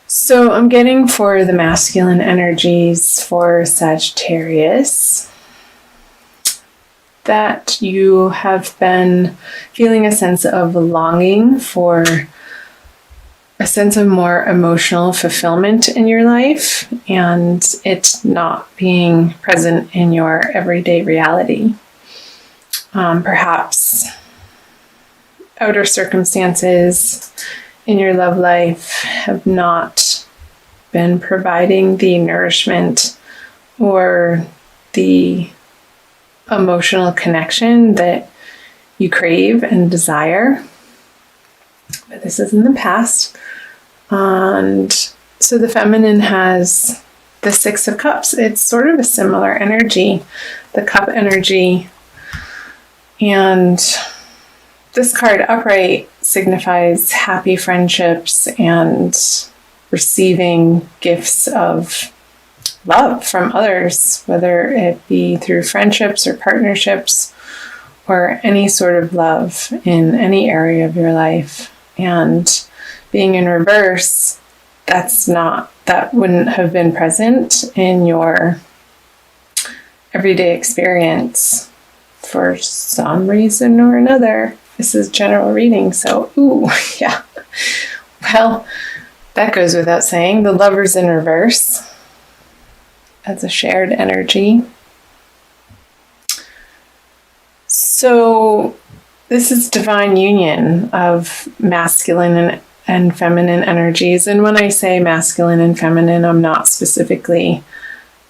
So I'm getting for the masculine energies for Sagittarius that you have been feeling a sense of longing for a sense of more emotional fulfillment in your life and it not being present in your everyday reality. Perhaps outer circumstances in your love life have not been providing the nourishment or the emotional connection that you crave and desire. But this is in the past. And so the feminine has the Six of Cups. It's sort of a similar energy, the cup energy. And this card upright signifies happy friendships and receiving gifts of love from others, whether it be through friendships or partnerships or any sort of love in any area of your life. And being in reverse, that wouldn't have been present in your everyday experience for some reason or another. This is general reading, so yeah. Well, that goes without saying. The Lover's in reverse as a shared energy. So this is divine union of masculine and feminine energies. And when I say masculine and feminine, I'm not specifically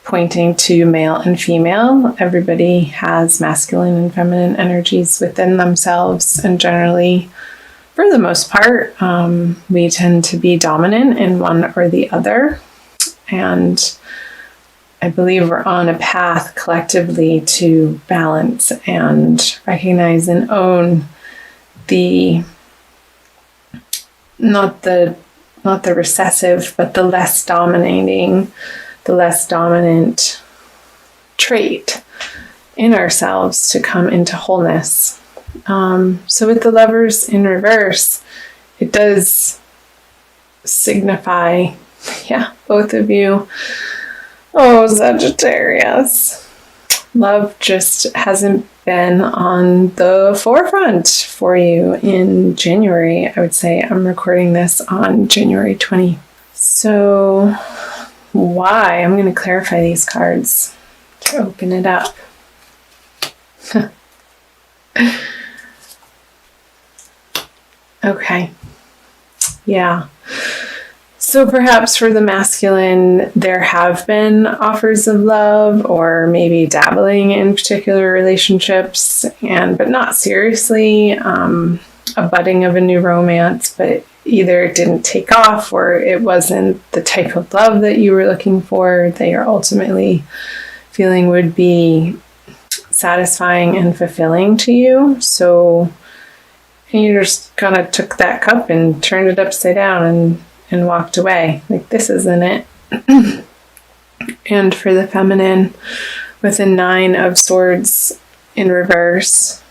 pointing to male and female. Everybody has masculine and feminine energies within themselves, and generally, for the most part, we tend to be dominant in one or the other. And I believe we're on a path collectively to balance and recognize and own the not the recessive, but the less dominating, the less dominant trait in ourselves to come into wholeness. So with the Lovers in reverse, it does signify, both of you. Oh, Sagittarius. Love just hasn't been on the forefront for you in January. I would say I'm recording this on January 20th. So why? I'm going to clarify these cards to open it up. Okay. Yeah. So perhaps for the masculine, there have been offers of love or maybe dabbling in particular relationships, but not seriously, a budding of a new romance, but either it didn't take off or it wasn't the type of love that you were looking for, that you're ultimately feeling would be satisfying and fulfilling to you. So you just kind of took that cup and turned it upside down and walked away. Like, this isn't it. And for the feminine, with a 9 of Swords in reverse,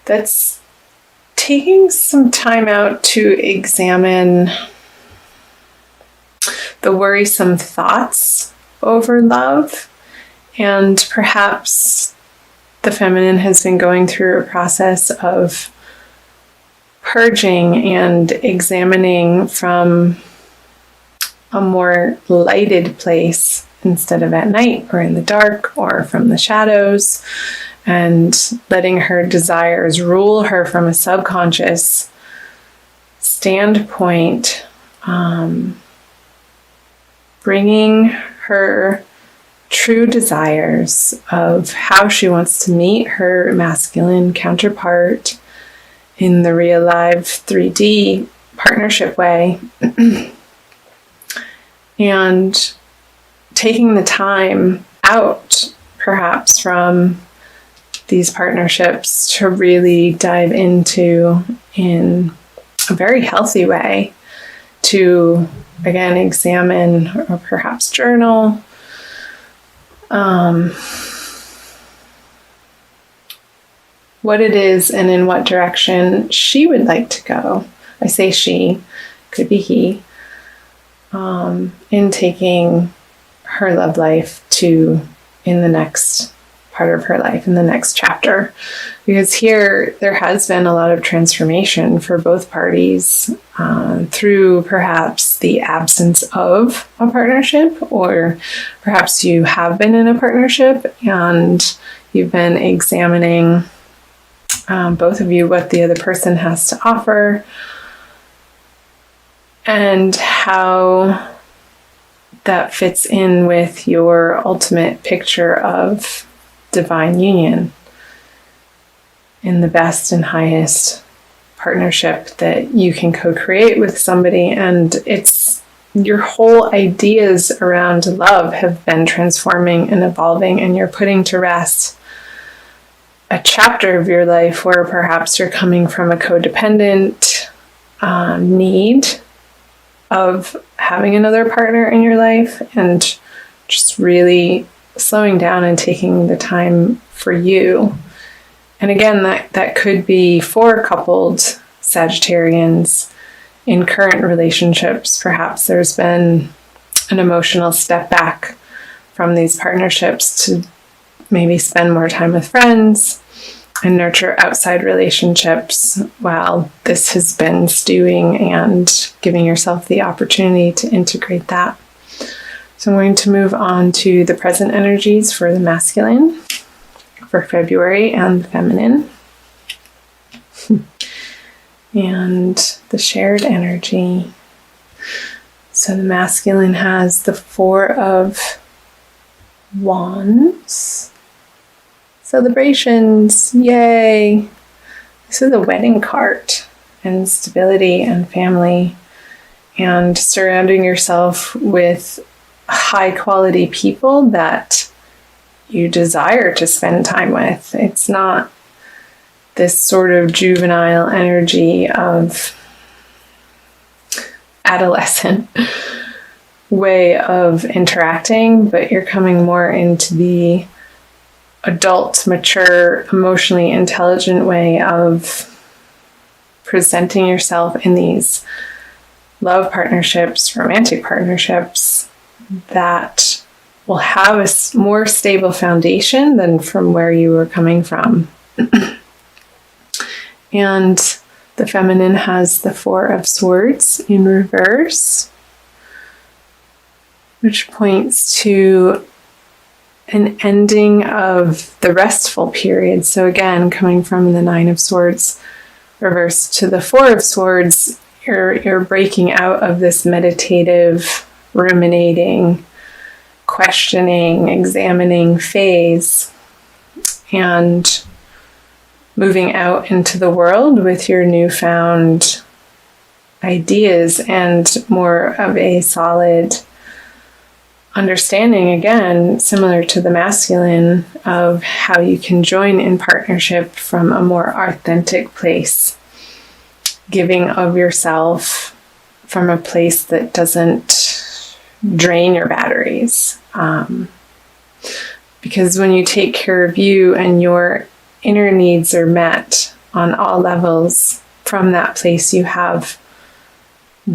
that's taking some time out to examine the worrisome thoughts over love. And perhaps the feminine has been going through a process of purging and examining from a more lighted place instead of at night or in the dark or from the shadows, and letting her desires rule her from a subconscious standpoint, bringing her true desires of how she wants to meet her masculine counterpart in the real live 3D partnership way, and taking the time out perhaps from these partnerships to really dive into in a very healthy way, to again examine or perhaps journal what it is and in what direction she would like to go. I say she, could be he, in taking her love life to in the next part of her life, in the next chapter. Because here there has been a lot of transformation for both parties through perhaps the absence of a partnership, or perhaps you have been in a partnership and you've been examining, both of you, what the other person has to offer and how that fits in with your ultimate picture of divine union in the best and highest partnership that you can co-create with somebody. And it's your whole ideas around love have been transforming and evolving, and you're putting to rest a chapter of your life where perhaps you're coming from a codependent need of having another partner in your life, and just really slowing down and taking the time for you. And again, that could be for coupled Sagittarians in current relationships. Perhaps there's been an emotional step back from these partnerships to maybe spend more time with friends and nurture outside relationships while this has been stewing, and giving yourself the opportunity to integrate that. So I'm going to move on to the present energies for the masculine for February and the feminine. And the shared energy. So the masculine has the Four of Wands. Celebrations, yay! This is a wedding card, and stability and family, and surrounding yourself with high quality people that you desire to spend time with. It's not this sort of juvenile energy of adolescent way of interacting, but you're coming more into the adult, mature, emotionally intelligent way of presenting yourself in these love partnerships, romantic partnerships that will have a more stable foundation than from where you were coming from. And the feminine has the Four of Swords in reverse, which points to an ending of the restful period. So again, coming from the Nine of Swords reverse to the Four of Swords, you're breaking out of this meditative, ruminating, questioning, examining phase, and moving out into the world with your newfound ideas and more of a solid understanding, again, similar to the masculine, of how you can join in partnership from a more authentic place, giving of yourself from a place that doesn't drain your batteries. Because when you take care of you and your inner needs are met on all levels, from that place you have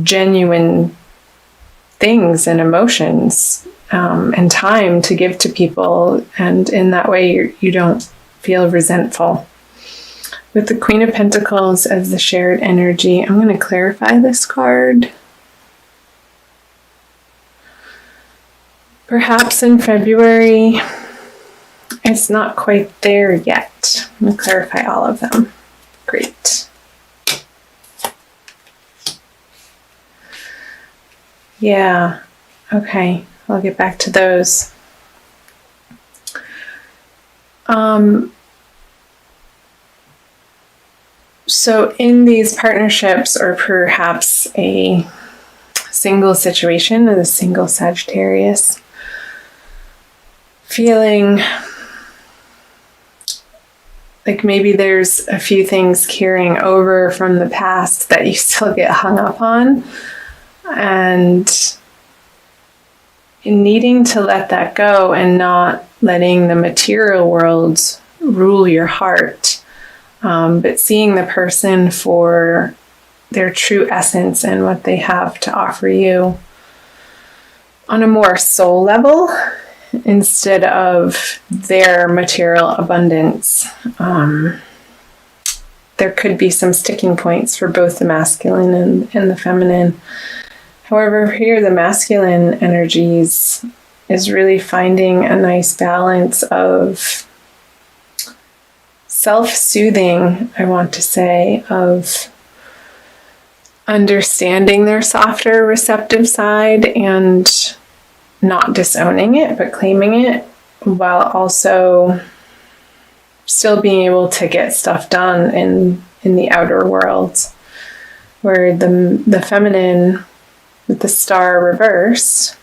genuine things and emotions and time to give to people, and in that way you don't feel resentful. With the Queen of Pentacles as the shared energy, I'm going to clarify this card. Perhaps in February, it's not quite there yet. I'm going to clarify all of them. Great. Yeah, okay, I'll get back to those. So in these partnerships, or perhaps a single situation with a single Sagittarius, feeling like maybe there's a few things carrying over from the past that you still get hung up on, and needing to let that go and not letting the material world rule your heart, but seeing the person for their true essence and what they have to offer you. on a more soul level instead of their material abundance. There could be some sticking points for both the masculine and the feminine. However, here the masculine energies is really finding a nice balance of self-soothing, I want to say, of understanding their softer, receptive side and not disowning it, but claiming it, while also still being able to get stuff done in the outer world, where the feminine with the star reversed,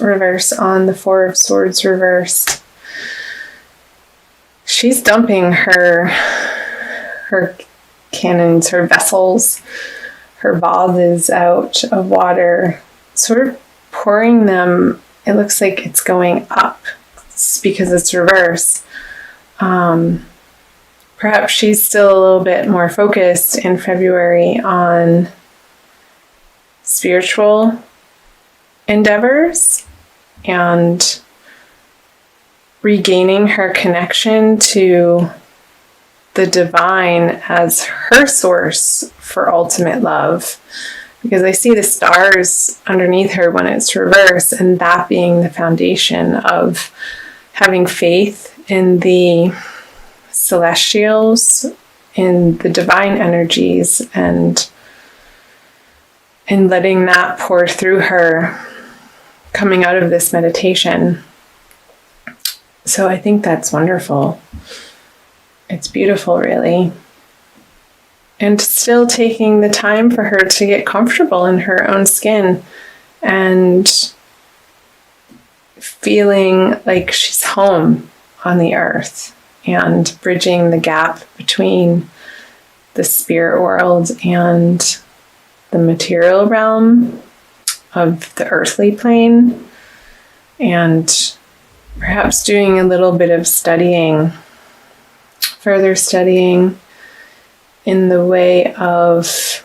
reverse on the Four of Swords reversed. She's dumping her cannons, her vessels, her vases out of water, sort of pouring them. It looks like it's going up because it's reverse. Perhaps she's still a little bit more focused in February on spiritual endeavors and regaining her connection to the divine as her source for ultimate love. Because I see the stars underneath her when it's reversed, and that being the foundation of having faith in the celestials, in the divine energies, and letting that pour through her coming out of this meditation. So I think that's wonderful. It's beautiful, really. And still taking the time for her to get comfortable in her own skin and feeling like she's home on the earth and bridging the gap between the spirit world and the material realm of the earthly plane, and perhaps doing a little bit of further studying in the way of,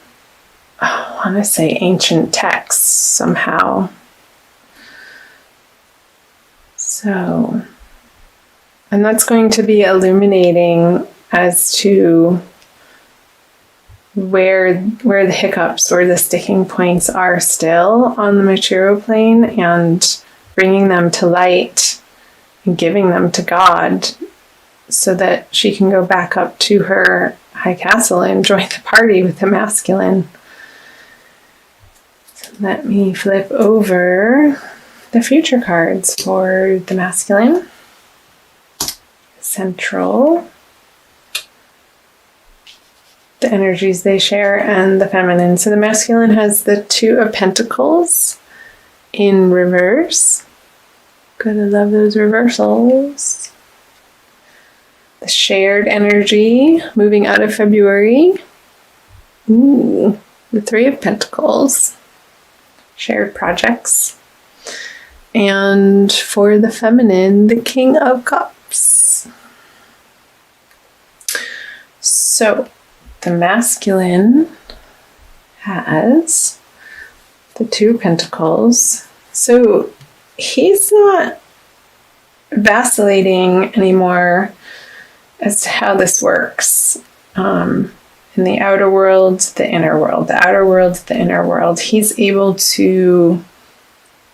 I want to say, ancient texts somehow. So, and that's going to be illuminating as to where the hiccups or the sticking points are still on the material plane, and bringing them to light and giving them to God so that she can go back up to her high castle and join the party with the masculine. So let me flip over the future cards for the masculine, central, the energies they share, and the feminine. So the masculine has the Two of Pentacles in reverse. Gotta love those reversals. The shared energy moving out of February. Ooh, the Three of Pentacles. Shared projects. And for the feminine, the King of Cups. So the masculine has the Two of Pentacles. So he's not vacillating anymore as to how this works. In the outer world, the inner world, the outer world, the inner world. He's able to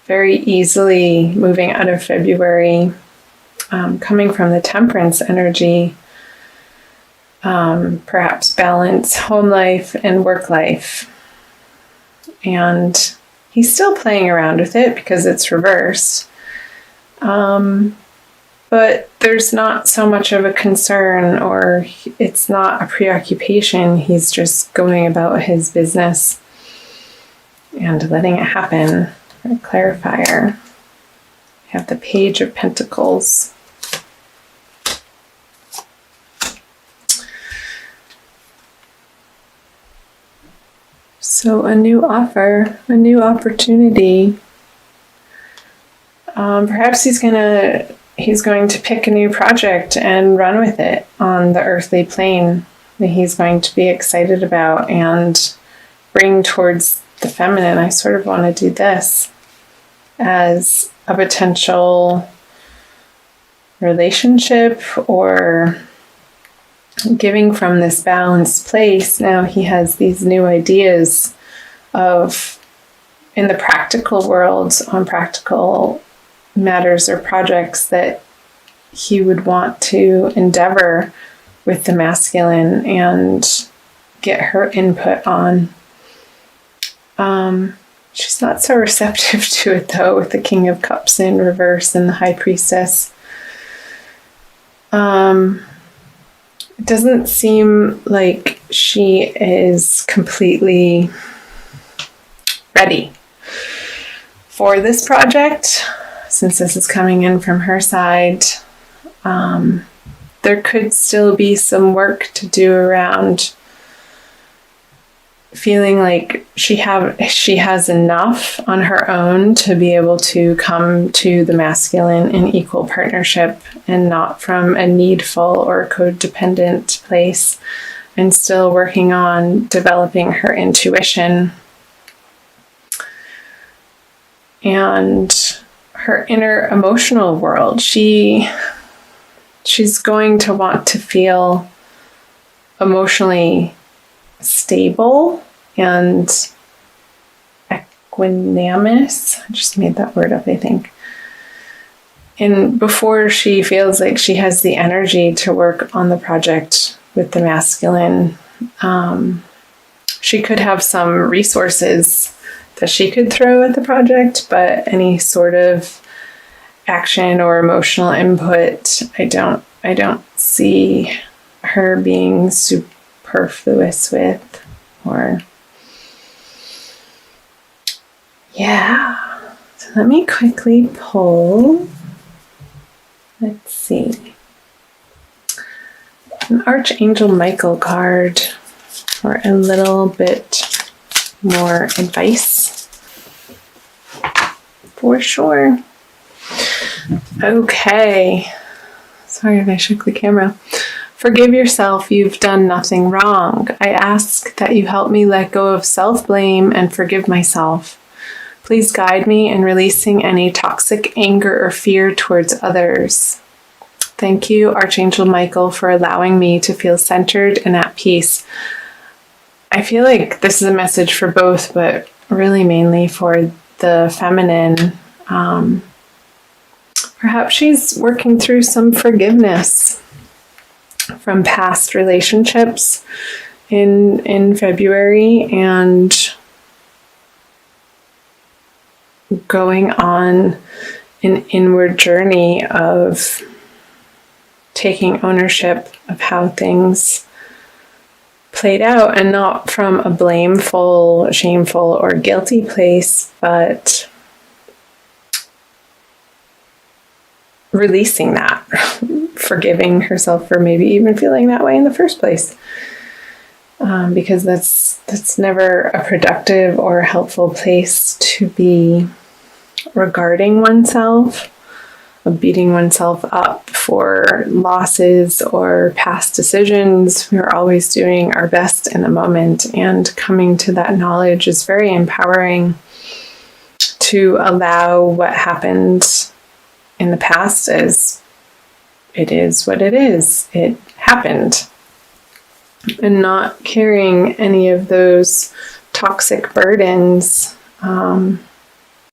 very easily, moving out of February, coming from the Temperance energy, perhaps balance home life and work life. And he's still playing around with it because it's reversed. But there's not so much of a concern, or it's not a preoccupation. He's just going about his business and letting it happen. For a clarifier, we have the Page of Pentacles. So a new offer, a new opportunity. Perhaps he's going to pick a new project and run with it on the earthly plane that he's going to be excited about, and bring towards the feminine, I sort of want to do this as a potential relationship or giving from this balanced place. Now he has these new ideas of, in the practical world, on practical matters or projects that he would want to endeavor with the masculine and get her input on. She's not so receptive to it, though, with the King of Cups in reverse and the High Priestess. It doesn't seem like she is completely ready for this project, since this is coming in from her side. There could still be some work to do around feeling like she has enough on her own to be able to come to the masculine in equal partnership and not from a needful or codependent place, and still working on developing her intuition and her inner emotional world. She's going to want to feel emotionally stable and equanimous. I just made that word up, I think. And before she feels like she has the energy to work on the project with the masculine, she could have some resources that she could throw at the project, but any sort of action or emotional input, I don't see her being superfluous with, or yeah. So let me quickly pull, let's see, an Archangel Michael card for a little bit more advice for sure. Okay. Sorry if I shook the camera. Forgive yourself, you've done nothing wrong. I ask that you help me let go of self-blame and forgive myself. Please guide me in releasing any toxic anger or fear towards others. Thank you, Archangel Michael, for allowing me to feel centered and at peace. I feel like this is a message for both, but really mainly for the feminine. Perhaps she's working through some forgiveness from past relationships in February and going on an inward journey of taking ownership of how things played out, and not from a blameful, shameful, or guilty place, but releasing that, forgiving herself for maybe even feeling that way in the first place, because that's never a productive or helpful place to be regarding oneself, of beating oneself up for losses or past decisions. We're always doing our best in the moment, and coming to that knowledge is very empowering, to allow what happened in the past as it is what it is. It happened. And not carrying any of those toxic burdens